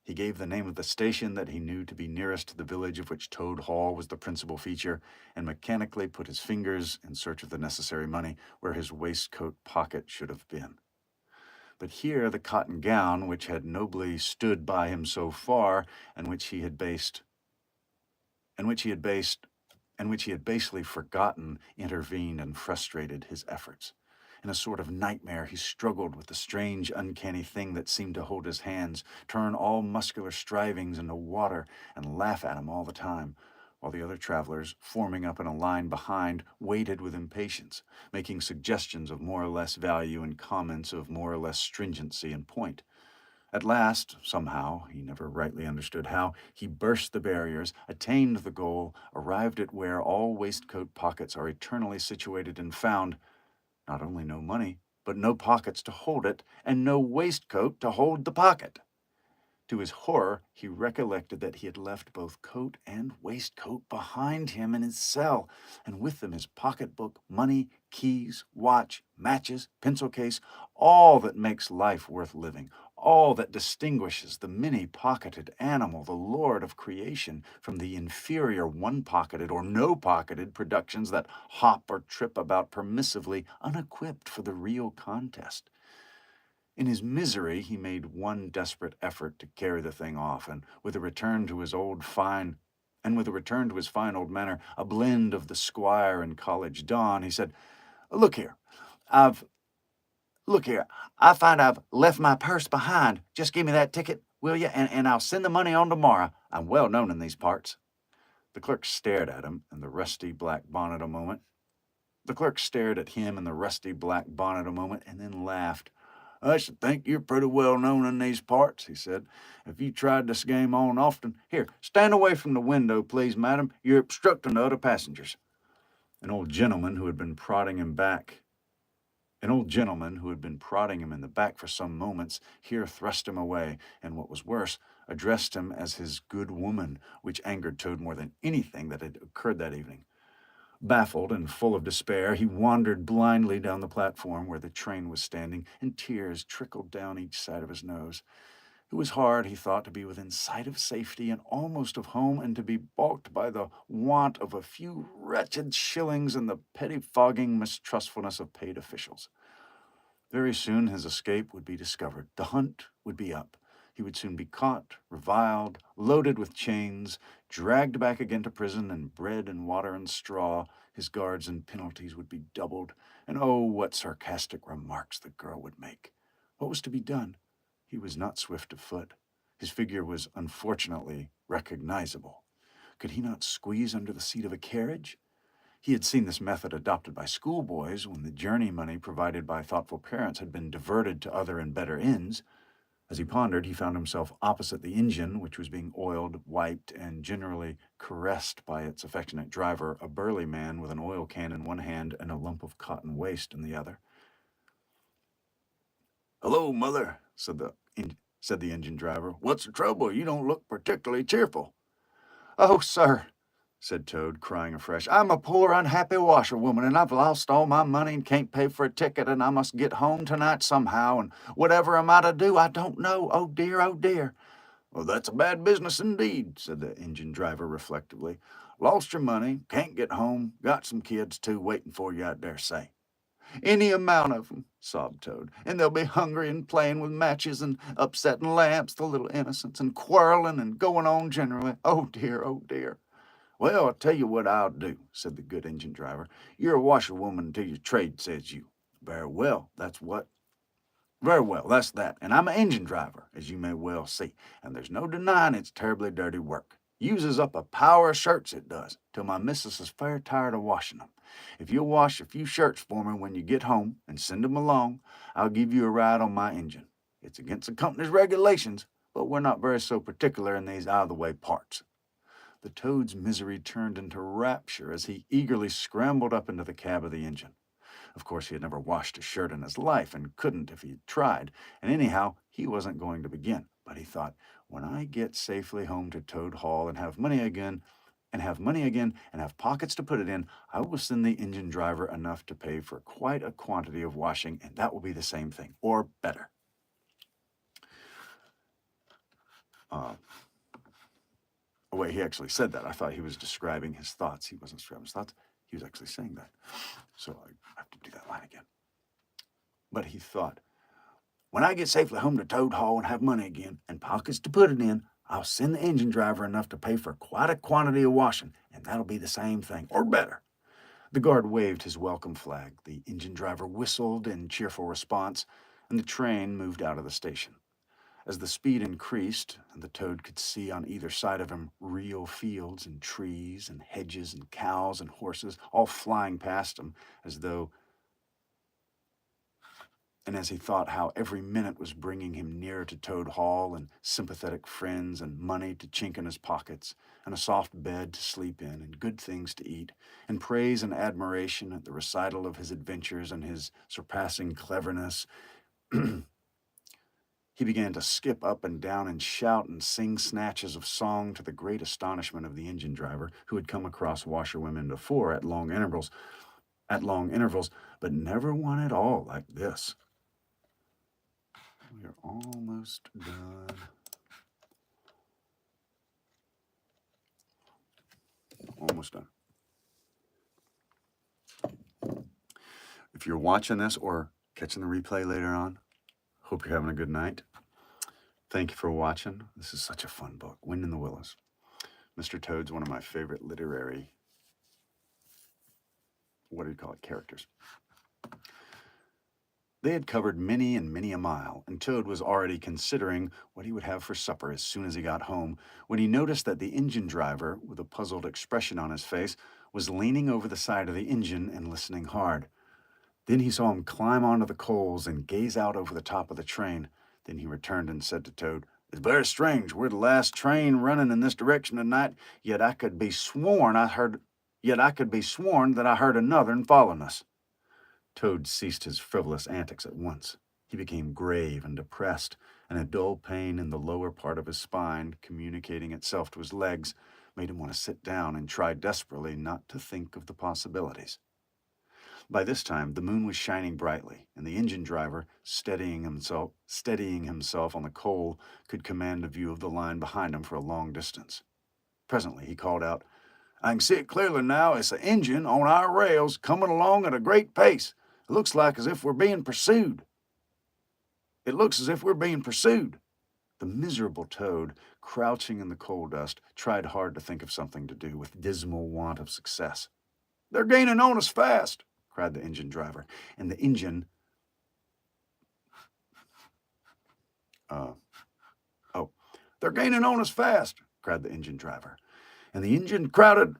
He gave the name of the station that he knew to be nearest to the village of which Toad Hall was the principal feature, and mechanically put his fingers, in search of the necessary money, where his waistcoat pocket should have been. But here the cotton gown, which had nobly stood by him so far, and which he had basely forgotten, intervened and frustrated his efforts. In a sort of nightmare, he struggled with the strange, uncanny thing that seemed to hold his hands, turn all muscular strivings into water, and laugh at him all the time, while the other travelers, forming up in a line behind, waited with impatience, making suggestions of more or less value and comments of more or less stringency and point. At last, somehow, he never rightly understood how, he burst the barriers, attained the goal, arrived at where all waistcoat pockets are eternally situated, and found not only no money, but no pockets to hold it, and no waistcoat to hold the pocket. To his horror, he recollected that he had left both coat and waistcoat behind him in his cell, and with them his pocketbook, money, keys, watch, matches, pencil case, all that makes life worth living, all that distinguishes the many-pocketed animal, the lord of creation, from the inferior one-pocketed or no-pocketed productions that hop or trip about permissively, unequipped for the real contest. In his misery, he made one desperate effort to carry the thing off, and with a return to his fine old manner, a blend of the squire and college don, he said, Look here, I find I've left my purse behind. Just give me that ticket, will you, and I'll send the money on tomorrow. I'm well known in these parts." The clerk stared at him in the rusty black bonnet a moment. And then laughed. "I should think you're pretty well known in these parts," he said. "If you tried this game on often. Here, stand away from the window, please, madam. You're obstructing the other passengers." An old gentleman who had been prodding him in the back for some moments here thrust him away, and what was worse, addressed him as his good woman, which angered Toad more than anything that had occurred that evening. Baffled and full of despair, he wandered blindly down the platform where the train was standing, and tears trickled down each side of his nose. It was hard, he thought, to be within sight of safety and almost of home, and to be balked by the want of a few wretched shillings and the pettifogging mistrustfulness of paid officials. Very soon his escape would be discovered. The hunt would be up. He would soon be caught, reviled, loaded with chains, dragged back again to prison, and bread and water and straw. His guards and penalties would be doubled, and oh, what sarcastic remarks the girl would make. What was to be done? He was not swift of foot. His figure was unfortunately recognizable. Could he not squeeze under the seat of a carriage? He had seen this method adopted by schoolboys when the journey money provided by thoughtful parents had been diverted to other and better ends. As he pondered, he found himself opposite the engine, which was being oiled, wiped, and generally caressed by its affectionate driver, a burly man with an oil can in one hand and a lump of cotton waste in the other. "Hello, mother," said the engine driver. "What's the trouble? You don't look particularly cheerful." "Oh, sir," said Toad, crying afresh, "I'm a poor, unhappy washerwoman, and I've lost all my money and can't pay for a ticket, and I must get home tonight somehow, and whatever am I to do? I don't know. Oh, dear, oh, dear." "Well, that's a bad business indeed," said the engine driver reflectively. "Lost your money, can't get home, got some kids, too, waiting for you, I dare say." "Any amount of 'em," sobbed Toad, "and they'll be hungry and playing with matches and upsetting lamps, the little innocents, and quarreling and going on generally. Oh, dear, oh, dear." "Well, I'll tell you what I'll do," said the good engine driver. "You're a washerwoman until your trade says you. Very well, that's that. And I'm an engine driver, as you may well see, and there's no denying it's terribly dirty work. Uses up a power of shirts, it does, till my missus is fair tired of washing them. If you'll wash a few shirts for me when you get home and send them along, I'll give you a ride on my engine. It's against the company's regulations, but we're not very so particular in these out-of-the-way parts." The Toad's misery turned into rapture as he eagerly scrambled up into the cab of the engine. Of course, he had never washed a shirt in his life and couldn't if he tried, and anyhow, he wasn't going to begin. But he thought, when I get safely home to Toad Hall and have money again, and have pockets to put it in, I will send the engine driver enough to pay for quite a quantity of washing, and that will be the same thing, or better. Wait, he actually said that. I thought he was describing his thoughts. He wasn't describing his thoughts. He was actually saying that. So I have to do that line again. But he thought, when I get safely home to Toad Hall and have money again and pockets to put it in, I'll send the engine driver enough to pay for quite a quantity of washing, and that'll be the same thing, or better. The guard waved his welcome flag. The engine driver whistled in cheerful response, and the train moved out of the station. As the speed increased, and the Toad could see on either side of him real fields and trees and hedges and cows and horses, all flying past him as he thought how every minute was bringing him nearer to Toad Hall and sympathetic friends and money to chink in his pockets and a soft bed to sleep in and good things to eat and praise and admiration at the recital of his adventures and his surpassing cleverness, he began to skip up and down and shout and sing snatches of song to the great astonishment of the engine driver, who had come across washerwomen before at long intervals, but never one at all like this. We are almost done. Almost done. If you're watching this or catching the replay later on, hope you're having a good night. Thank you for watching. This is such a fun book, Wind in the Willows. Mr. Toad's one of my favorite literary, characters. They had covered many and many a mile, and Toad was already considering what he would have for supper as soon as he got home, when he noticed that the engine driver, with a puzzled expression on his face, was leaning over the side of the engine and listening hard. Then he saw him climb onto the coals and gaze out over the top of the train. Then he returned and said to Toad, "It's very strange. We're the last train running in this direction tonight, yet I could be sworn that I heard another following us." Toad ceased his frivolous antics at once. He became grave and depressed, and a dull pain in the lower part of his spine, communicating itself to his legs, made him want to sit down and try desperately not to think of the possibilities. By this time, the moon was shining brightly, and the engine driver, steadying himself on the coal, could command a view of the line behind him for a long distance. Presently, he called out, "I can see it clearly now. It's the engine on our rails coming along at a great pace. It looks as if we're being pursued." The miserable Toad, crouching in the coal dust, tried hard to think of something to do, with dismal want of success. "They're gaining on us fast," cried the engine driver, and the engine Uh, oh, they're gaining on us fast, cried the engine driver. And the engine's crowded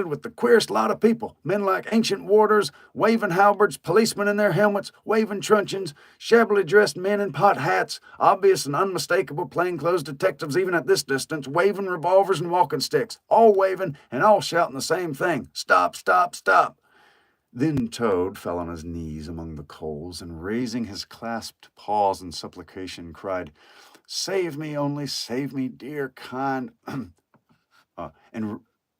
with the queerest lot of people. Men like ancient warders, waving halberds, policemen in their helmets, waving truncheons, shabbily dressed men in pot hats, obvious and unmistakable plainclothes detectives even at this distance, waving revolvers and walking sticks, all waving and all shouting the same thing: stop, stop, stop. Then Toad fell on his knees among the coals and, raising his clasped paws in supplication, cried, "Save me, only save me, dear, kind," and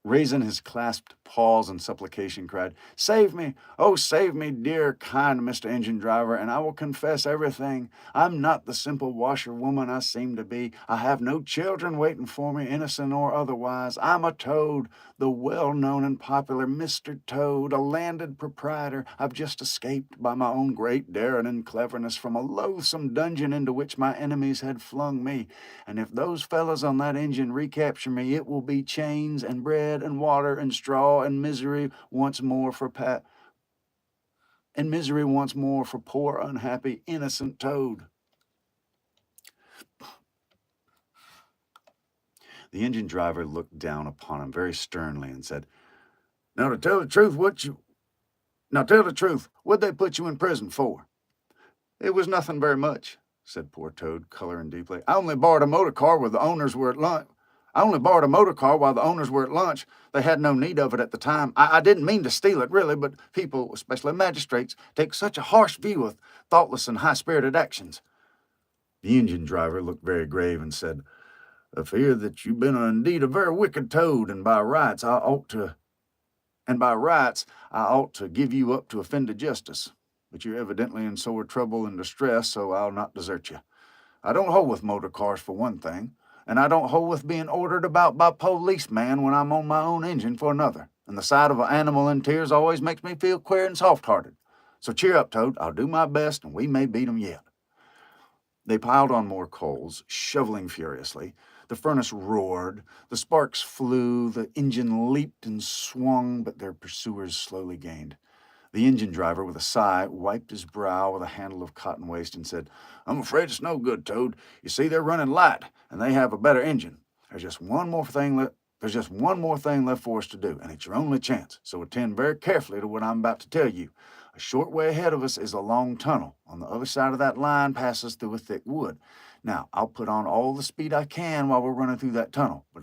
raising his clasped paws in supplication, cried, "Save me, oh, save me, dear, kind Mr. Engine Driver, and I will confess everything. I'm not the simple washerwoman I seem to be. I have no children waiting for me, innocent or otherwise. I'm a Toad, the well-known and popular Mr. Toad, a landed proprietor. I've just escaped by my own great daring and cleverness from a loathsome dungeon into which my enemies had flung me. And if those fellows on that engine recapture me, it will be chains and bread and water and straw and misery once more for poor, unhappy, innocent Toad." The engine driver looked down upon him very sternly and said, Now to tell the truth, what'd they put you in prison for?" "It was nothing very much," said poor Toad, coloring deeply. "I only borrowed a motor car while the owners were at lunch. They had no need of it at the time. I didn't mean to steal it, really, but people, especially magistrates, take such a harsh view of thoughtless and high-spirited actions." The engine driver looked very grave and said, "I fear that you've been indeed a very wicked Toad, and by rights I ought to give you up to offended justice. But you're evidently in sore trouble and distress, so I'll not desert you. I don't hold with motor cars, for one thing, and I don't hold with being ordered about by policemen when I'm on my own engine, for another. And the sight of an animal in tears always makes me feel queer and soft-hearted. So cheer up, Toad. I'll do my best, and we may beat 'em yet." They piled on more coals, shoveling furiously. The furnace roared, the sparks flew, the engine leaped and swung, but their pursuers slowly gained. The engine driver, with a sigh, wiped his brow with a handle of cotton waste and said, "I'm afraid it's no good, Toad. You see, they're running light, and they have a better engine. There's just one more thing left for us to do, and it's your only chance. So attend very carefully to what I'm about to tell you. A short way ahead of us is a long tunnel. On the other side of that line passes through a thick wood. Now, I'll put on all the speed I can while we're running through that tunnel, but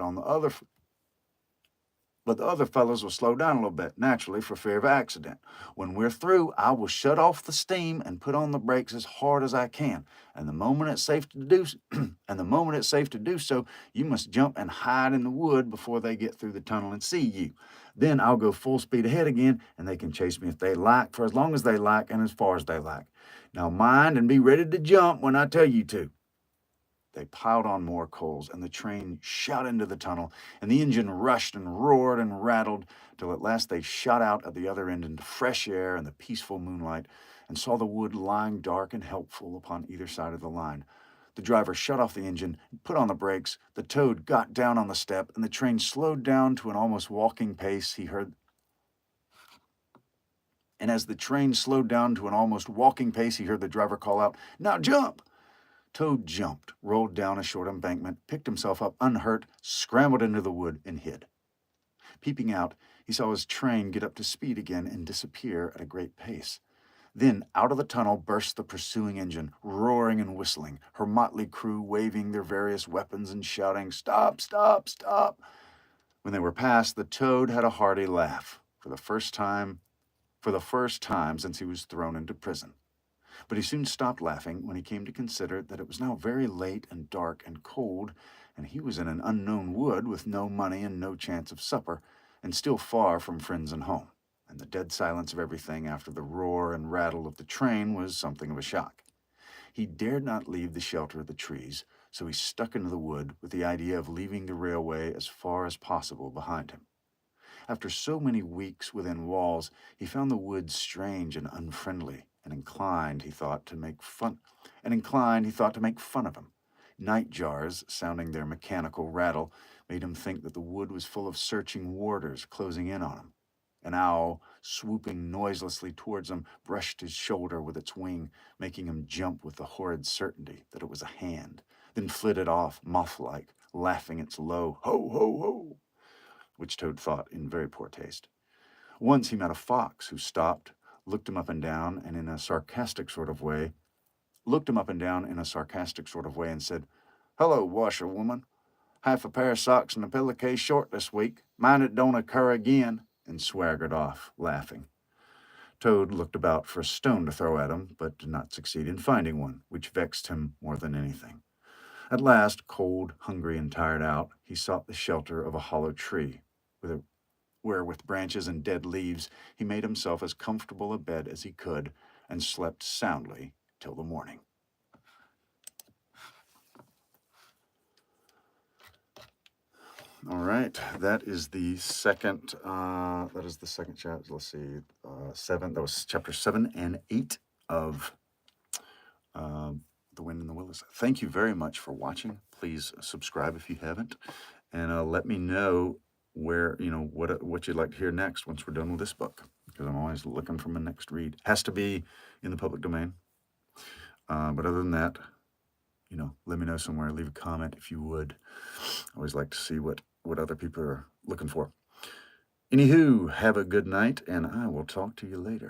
the other fellows will slow down a little bit, naturally, for fear of accident. When we're through, I will shut off the steam and put on the brakes as hard as I can. And the moment it's safe to do so, you must jump and hide in the wood before they get through the tunnel and see you. Then I'll go full speed ahead again, and they can chase me if they like, for as long as they like and as far as they like. Now mind and be ready to jump when I tell you to." They piled on more coals, and the train shot into the tunnel, and the engine rushed and roared and rattled, till at last they shot out at the other end into fresh air and the peaceful moonlight, and saw the wood lying dark and helpful upon either side of the line. The driver shut off the engine and put on the brakes. The Toad got down on the step, and the train slowed down to an almost walking pace. As the train slowed down to an almost walking pace, he heard the driver call out, "Now jump!" Toad jumped, rolled down a short embankment, picked himself up unhurt, scrambled into the wood, and hid. Peeping out, he saw his train get up to speed again and disappear at a great pace. Then out of the tunnel burst the pursuing engine, roaring and whistling, her motley crew waving their various weapons and shouting, "Stop, stop, stop!" When they were past, the Toad had a hearty laugh, for the first time since he was thrown into prison. But he soon stopped laughing when he came to consider that it was now very late and dark and cold, and he was in an unknown wood with no money and no chance of supper, and still far from friends and home. And the dead silence of everything after the roar and rattle of the train was something of a shock. He dared not leave the shelter of the trees, so he stuck into the wood with the idea of leaving the railway as far as possible behind him. After so many weeks within walls, he found the woods strange and unfriendly, and inclined, he thought, to make fun of him. Night jars, sounding their mechanical rattle, made him think that the wood was full of searching warders closing in on him. An owl, swooping noiselessly towards him, brushed his shoulder with its wing, making him jump with the horrid certainty that it was a hand, then flitted off, moth-like, laughing its low "ho, ho, ho," which Toad thought in very poor taste. Once he met a fox who stopped, looked him up and down, and in a sarcastic sort of way, and said, "Hello, washerwoman. Half a pair of socks and a pillowcase short this week. Mind it don't occur again," and swaggered off, laughing. Toad looked about for a stone to throw at him, but did not succeed in finding one, which vexed him more than anything. At last, cold, hungry, and tired out, he sought the shelter of a hollow tree, where with branches and dead leaves he made himself as comfortable a bed as he could, and slept soundly till the morning. All right, that is the second. Chapter. Let's see, 7. That was chapter 7 and 8 of The Wind in the Willows. Thank you very much for watching. Please subscribe if you haven't, and let me know what you'd like to hear next once we're done with this book, because I'm always looking for my next read. Has to be in the public domain. But other than that, let me know somewhere. Leave a comment if you would. I always like to see what other people are looking for. Anywho, have a good night, and I will talk to you later.